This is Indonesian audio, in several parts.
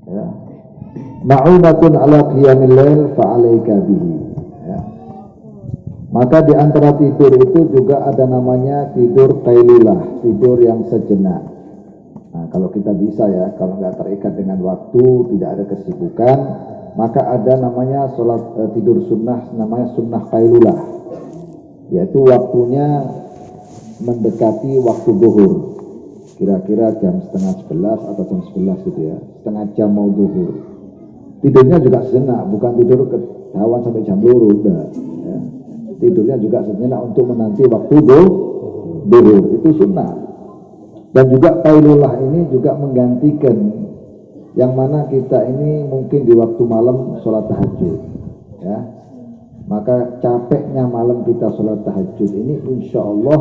Ya. Ma'unatun ala qiyamil lail fa'alaika bihi. Ya. Maka di antara tidur itu juga ada namanya tidur qailulah, tidur yang sejenak. Nah, kalau kita bisa ya, kalau nggak terikat dengan waktu, tidak ada kesibukan, maka ada namanya tidur sunnah, namanya sunnah qailulah, yaitu waktunya mendekati waktu zuhur, kira-kira jam setengah 11 atau jam 11 gitu ya, setengah jam mau zuhur. Tidurnya juga sejenak, bukan tidur ketahuan sampai jam 2 udah. Ya. Tidurnya juga sejenak untuk menanti waktu zuhur, itu sunnah. Dan juga qailullah ini juga menggantikan yang mana kita ini mungkin di waktu malam sholat tahajud, ya. Maka capeknya malam kita sholat tahajud ini insya Allah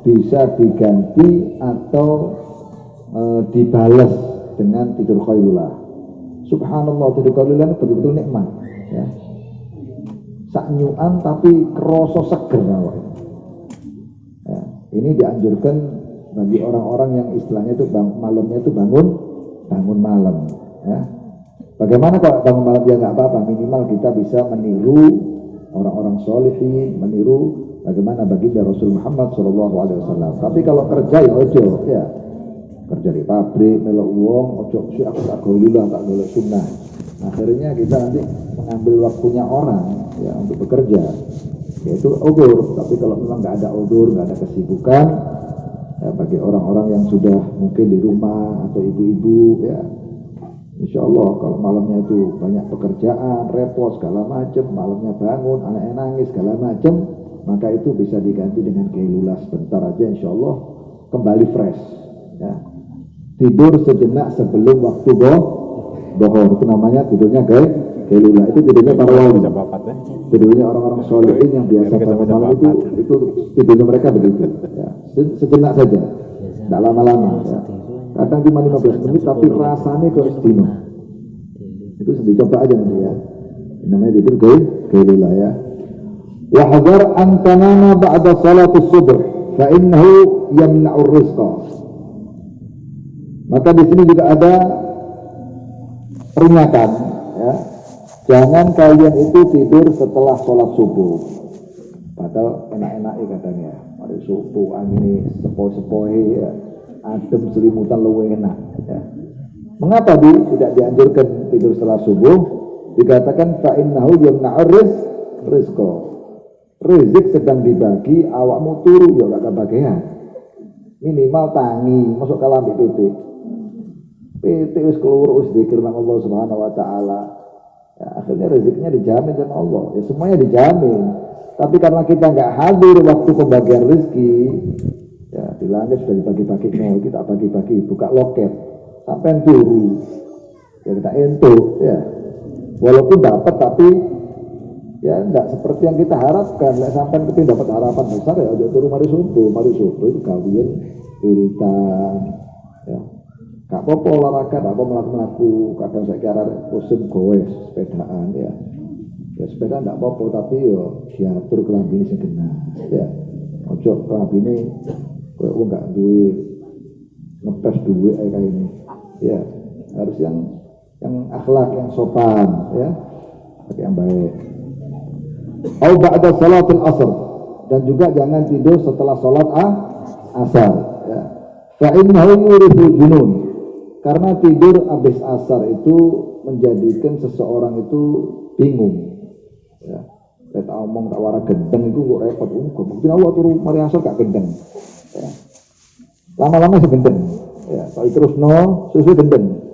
bisa diganti atau dibalas dengan tidur qailullah. Subhanallah, tidur qailullah itu betul-betul nikmat, ya. Saknyuan tapi kerasa seger awak. Ya, ini dianjurkan bagi orang-orang yang istilahnya itu malamnya itu bangun malam, ya. Bagaimana kalau bangun malam ya nggak apa-apa, minimal kita bisa meniru orang-orang sholihin, meniru bagaimana baginda Rasul Muhammad SAW. Tapi kalau kerja ya ojo, ya kerja di pabrik, melok uang, ojo sih aku tak qailullah, tak golek sunnah. Akhirnya kita nanti mengambil waktunya orang ya untuk bekerja, yaitu udzur. Tapi kalau memang nggak ada udzur, nggak ada kesibukan, ya, bagi orang-orang yang sudah mungkin di rumah atau ibu-ibu, ya insya Allah kalau malamnya itu banyak pekerjaan, repot segala macam, malamnya bangun, anaknya nangis segala macam, maka itu bisa diganti dengan qailullah sebentar aja, insya Allah kembali fresh, ya. Tidur sejenak sebelum waktu zuhur, itu namanya tidurnya qailullah. Itu tidurnya para wali, tidurnya orang-orang sholihin yang biasa bangun malam itu tidurnya mereka begitu, ya. Sejenak saja, tidak lama-lama, ya. Kadang cuma 15 menit tapi rasanya kok sedino. Itu sedih, coba aja nanti ya. Ini namanya tidur qailullah, ya. Wa hadar an tanama ba'da salatus subuh fa innahu yamna'ur rizqa. Maka di sini juga ada peringatan, ya. Jangan kalian itu tidur setelah sholat subuh. Padahal enak-enak katanya. Mari subuh angin sepoi-sepoi, ya. Adem selimutan luwih enak, ya. Mengapa tidak dianjurkan tidur setelah subuh? Dikatakan fa innahu yamna'ur rizqa. Rezeki sedang dibagi, awakmu turu ya gak kebagian. Minimal tangi, masuk kalah ambek PT wis keluar wis zikir nang Allah Subhanahu wa taala. Ya, akhirnya rezekinya dijamin sama Allah. Ya semuanya dijamin. Tapi karena kita nggak hadir waktu pembagian rezeki, ya di langit sudah dibagi-bagi, no, kita bagi-bagi, buka loket sampai turu. Ya kita entuk, ya. Walaupun dapat tapi ya enggak seperti yang kita harapkan. Nek sampai kita dapat harapan besar ya udah turu mari subuh itu kawian wiritan, ya. Gak apa-apa olahraga, gak apa melaku-melaku. Kadang saya kira pusing goes sepedaan, ya. Ya sepeda gak apa-apa tapi yo diatur kelambine sing genah, ya. Ojo kelambine kowe gak duwe ngepes duwe kayak ini, ya. Harus yang akhlak, yang sopan, ya. Pakai yang baik. Au ba'da salatul asr, dan juga jangan tidur setelah salat asar, ya. Fa innahu yuridu junun. Karena tidur habis asar itu menjadikan seseorang itu bingung, ya. Kita omong tak wara gendeng itu kok repot, bukti Allah turu mari asar gak gendeng, ya. Lama-lama segendeng, ya. Kalau terus susu gendeng.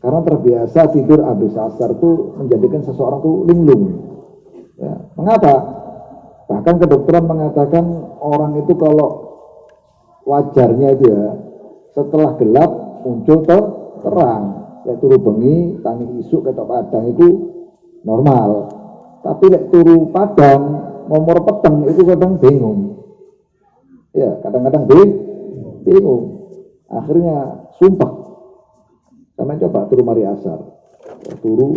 Karena terbiasa tidur habis asar itu menjadikan seseorang itu linglung, ya. Mengapa? Bahkan kedokteran mengatakan orang itu kalau wajarnya itu ya setelah gelap muncul terang, lek turu bengi tangi isuk ketok padang itu normal. Tapi lek turu padang nomor peteng itu kadang bingung. Ya, kadang-kadang bingung. Akhirnya sumpah. Sama coba turu mari asar. Ya, turu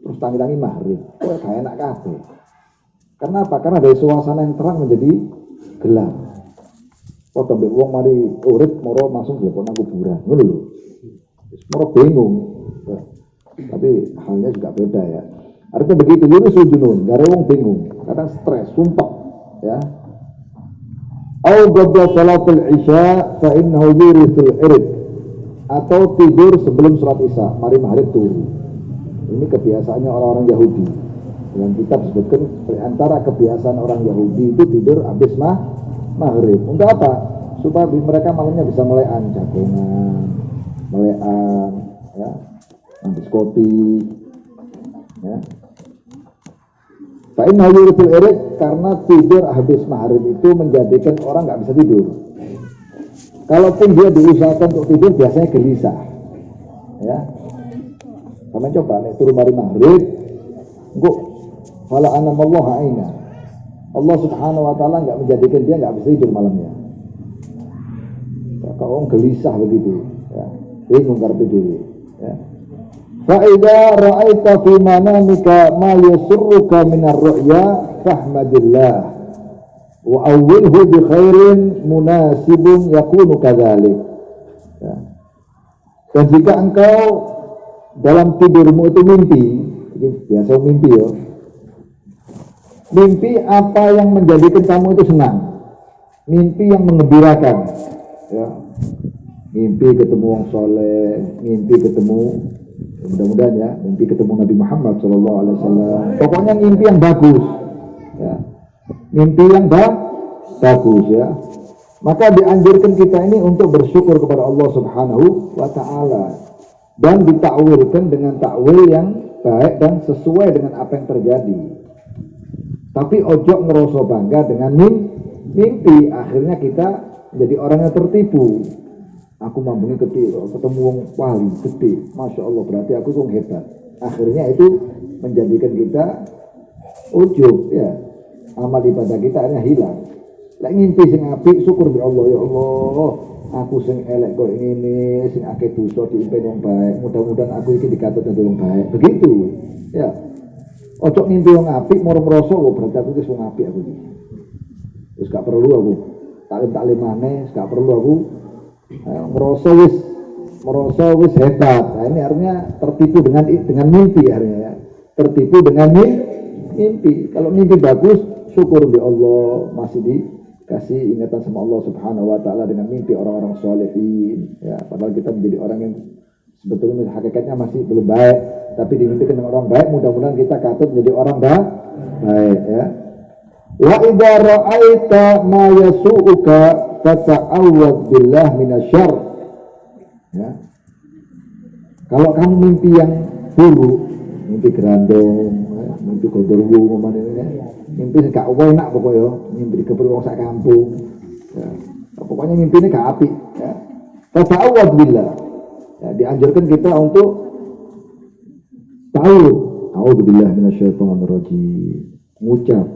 terus tangi-tangi maghrib. Kok gak enak kabeh. Kenapa? Karena dari suasana yang terang menjadi gelap. Kok mbek wong mari urip moro langsung dilebokno kuburan. Ngono lho. Moro bingung, ya. Tapi halnya juga beda ya. Artinya begitu, yurusul junun, garewong bingung, kadang stres, sumpah, ya. Au qabla salatul isya fa innahu yurisul irid, atau tidur sebelum sholat isya, mari maghrib turu. Ini kebiasaannya orang-orang Yahudi. Dalam kitab disebutkan antara kebiasaan orang Yahudi itu tidur habis maghrib. Untuk apa? Supaya mereka malamnya bisa melekan jagongan, melekan, ya, habis kopi, ya. Fa'in hayuritul irid, karena tidur habis maghrib itu menjadikan orang nggak bisa tidur. Kalaupun dia diusahakan untuk tidur, biasanya gelisah, ya. Kamu coba nih turun mari maghrib, engkau fala anamallahu aina. Allah Subhanahu wa taala nggak menjadikan dia nggak bisa tidur malamnya. Ya, kalau orang gelisah begitu, ya, bingung karepe dhewe, ya. Fa idza ra'aita fi manamika ma yasurruka min ar-ru'ya fahmadillah wa awwilhu bi khairin munasibun yakunu kadzalik. Ya. Dan jika engkau dalam tidurmu itu mimpi, biasa mimpi ya. Mimpi apa yang menjadikan kamu itu senang, mimpi yang mengembirakan, ya. Mimpi ketemu orang soleh, mimpi ketemu, mudah-mudahan ya, mimpi ketemu Nabi Muhammad SAW. Pokoknya mimpi yang bagus, ya. Mimpi yang bagus, ya. Maka dianjurkan kita ini untuk bersyukur kepada Allah Subhanahu wa Ta'ala dan ditakwilkan dengan takwil yang baik dan sesuai dengan apa yang terjadi. Tapi ojo ngerasa bangga dengan mimpi, akhirnya kita jadi orang yang tertipu. Aku mampunya ketemu wong wali gede, masya Allah, berarti aku tuh hebat. Akhirnya itu menjadikan kita ujub, ya. Amal ibadah kita akhirnya hilang. Lek ngimpi sing apik, syukur bi Allah, ya Allah. Aku sing elek kok ngene, sing akeh dosa diimpen wong baik. Mudah-mudahan aku iki dikatut dadi wong baik. Begitu. Ya. Ojo ngimpi wong apik moro ngrasa kok berarti aku wis wong apik aku iki. Wis gak perlu aku taklim maneh, gak perlu aku ngrasa wis hebat. Nah, ini artinya tertipu dengan mimpi artinya, ya. Tertipu dengan mimpi. Kalau mimpi bagus, syukur bi Allah, masih dikasih ingatan sama Allah Subhanahu wa Ta'ala dengan mimpi orang-orang sholihin, ya. Padahal kita menjadi orang yang sebetulnya hakikatnya masih belum baik, tapi dimimpikan dengan orang baik. Mudah-mudahan kita katut menjadi orang baik, ya. Wa idza ra'aita ma yasu'uka fata'awwadz billah minasyarr, ya. Kalau kamu mimpi yang buruk, mimpi gerandong, ya, mimpi gondorwo ngomongane, ya. Mimpi gak enak pokoknya, mimpi dikepuri wong sak kampung, ya. Pokoknya mimpi ini gak apik, ya. Fata'awwadz billah, ya, dianjurkan kita untuk ta'awudz, a'udzubillahi minasyaitonir rajim, mengucap.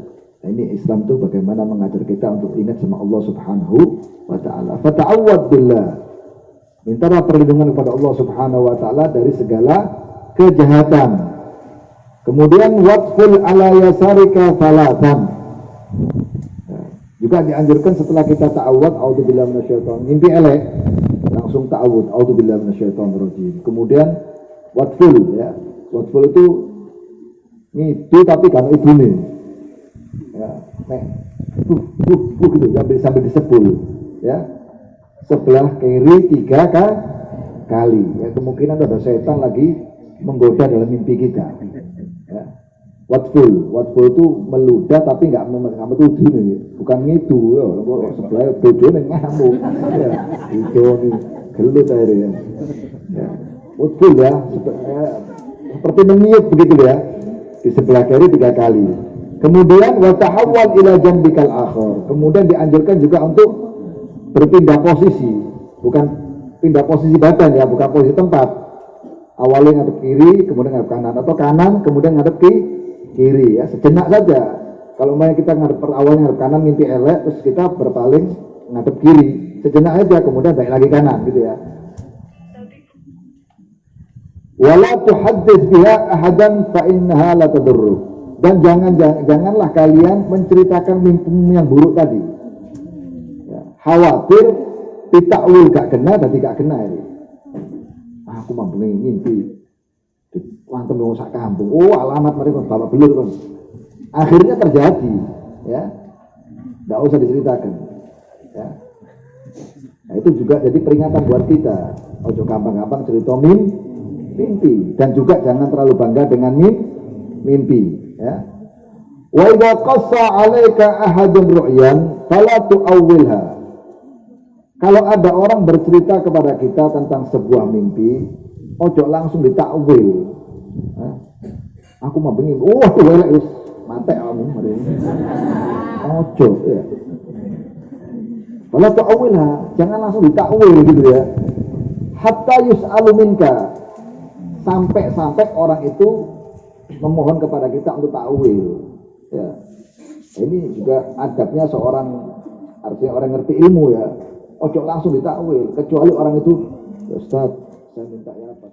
Nah, ini Islam tuh bagaimana mengajar kita untuk ingat sama Allah Subhanahu wa Ta'ala. Fata'awwadz billah, mintalah perlindungan kepada Allah Subhanahu wa Ta'ala dari segala kejahatan. Kemudian waqful ala yasarika salatan, nah, juga dianjurkan setelah kita ta'awudz, a'udzubillahi minasyaitonir, mimpi elek langsung ta'awudz, a'udzubillahi minasyaitonir rajim. Kemudian waqful, ya. Waqful itu itu tapi kan ibune, ya, gitu sampai disepul, ya. Sebelah kiri 3 kali, ya. Kemungkinan ada setan lagi menggoda dalam mimpi kita, ya. Watful itu meludah tapi nggak metu nih, bukan ngidu, ya. Sebelah bodoh nih ngamuk, ya. Itu nih gelut akhirnya, ya. Watful, ya, seperti meniup begitu, ya. Di sebelah kiri 3 kali. Kemudian watahawwal ila jambikal akhir. Kemudian dianjurkan juga untuk berpindah posisi, bukan pindah posisi badan, ya, bukan posisi tempat. Awalnya ngadep kiri, kemudian ngadep kanan, atau kanan kemudian ngadep kiri, ya, sejenak saja. Kalau kita ngadep awalnya ngadep kanan mimpi elek, terus kita berpaling ngadep kiri, sejenak aja, kemudian balik lagi kanan, gitu, ya. Wala tuhaddits biha ahadan fa innaha la tadurru. Dan janganlah kalian menceritakan mimpi yang buruk tadi, ya. Khawatir ditakwil gak kena, tadi gak kena ini. Aku mampu mimpi Wantem wong sak kampung. Oh, alamat mereka bapak belur kan. Akhirnya terjadi, ya. Enggak usah diceritakan. Ya. Nah, itu juga jadi peringatan buat kita. Ojo gampang-gampang cerita mimpi dan juga jangan terlalu bangga dengan mimpi, ya. Wa idza qassa 'alaika ahadun ru'yan fala tu'awwilha. Kalau ada orang bercerita kepada kita tentang sebuah mimpi, ojo langsung ditakwil. Aku mah bengi, welek wis mate kamu mari. Ojo ya. Fala tu'awwilha, jangan langsung ditakwil gitu ya. Hatta yus'alu minka. Sampai orang itu memohon kepada kita untuk takwil. Ya, ini juga adabnya seorang, artinya orang ngerti ilmu ya. Ojo langsung ditakwil, kecuali orang itu, Ustaz, saya minta ya apa?